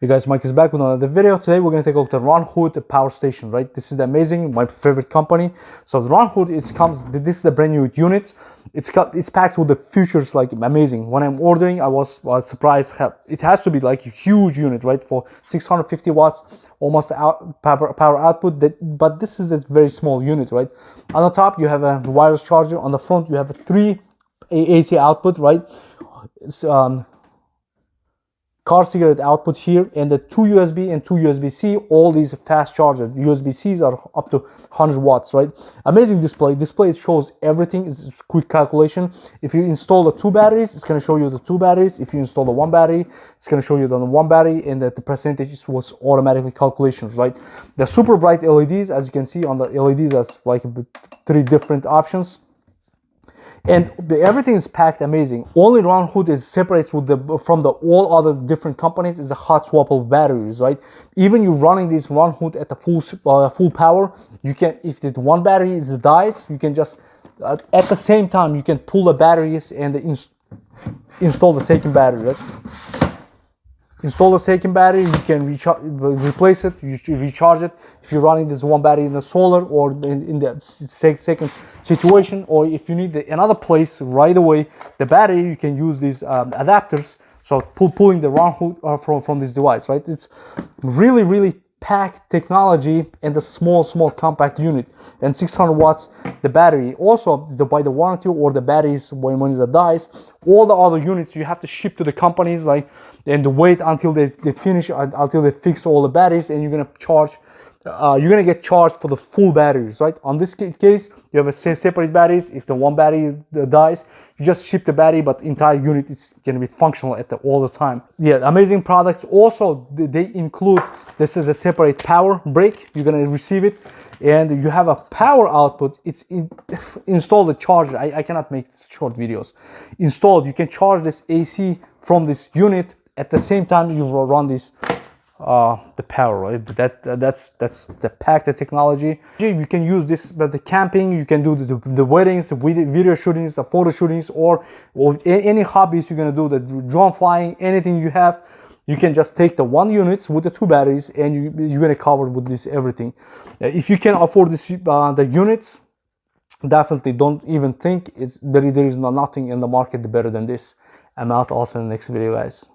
Hey guys, Mike is back with another video. Today we're going to take a look at the Runhood PowerStation, right? This is the amazing, my favorite company. So the Runhood this is the brand new unit. It's packed with the features like amazing. When I'm ordering, I was surprised. It has to be like a huge unit, right? For 650 watts, almost power output. But this is a very small unit, right? On the top, you have a wireless charger. On the front, you have a 3 AC output, right? It's, car cigarette output here, and the 2 USB and 2 USB-C, all these fast chargers. USB-Cs are up to 100 watts, right? Amazing display. Display shows everything. It's quick calculation. If you install the 2 batteries, it's going to show you the 2 batteries. If you install the 1 battery, it's going to show you the 1 battery, and the percentage was automatically calculations, right? The super bright LEDs, as you can see on the LEDs, that's like 3 different options. And everything is packed amazing. Only Runhood is separates from the all other different companies is the hot swappable batteries, right? Even you running this Runhood at the full power, you can, if the 1 battery dies, you can just at the same time you can pull the batteries and install the second battery, right? Install the second battery, you can replace it, you recharge it if you're running this 1 battery in the solar or in the second situation, or if you need another place right away, the battery, you can use these adapters. So pulling the Runhood from this device, right? It's really packed technology and a small compact unit, and 600 watts the battery. Also, by the warranty or the batteries when it dies, all the other units you have to ship to the companies, like, and wait until they finish, until they fix all the batteries, and you're gonna get charged for the full batteries, right? On this case, you have a separate batteries. If the 1 battery dies, you just ship the battery, but entire unit is gonna be functional all the time. Yeah, amazing products. Also, they include, this is a separate power break. You're gonna receive it, and you have a power output. It's install the charger. I cannot make short videos. Installed, you can charge this AC from this unit. At the same time, you will run this the power, right? That's the packed technology. You can use this but the camping. You can do the weddings, the video shootings, the photo shootings, or any hobbies you're gonna do, the drone flying, anything you have. You can just take the 1 units with the 2 batteries, and you're gonna cover with this everything. If you can afford this the units, definitely don't even think there is nothing in the market better than this. I'm out. Also in the next video, guys.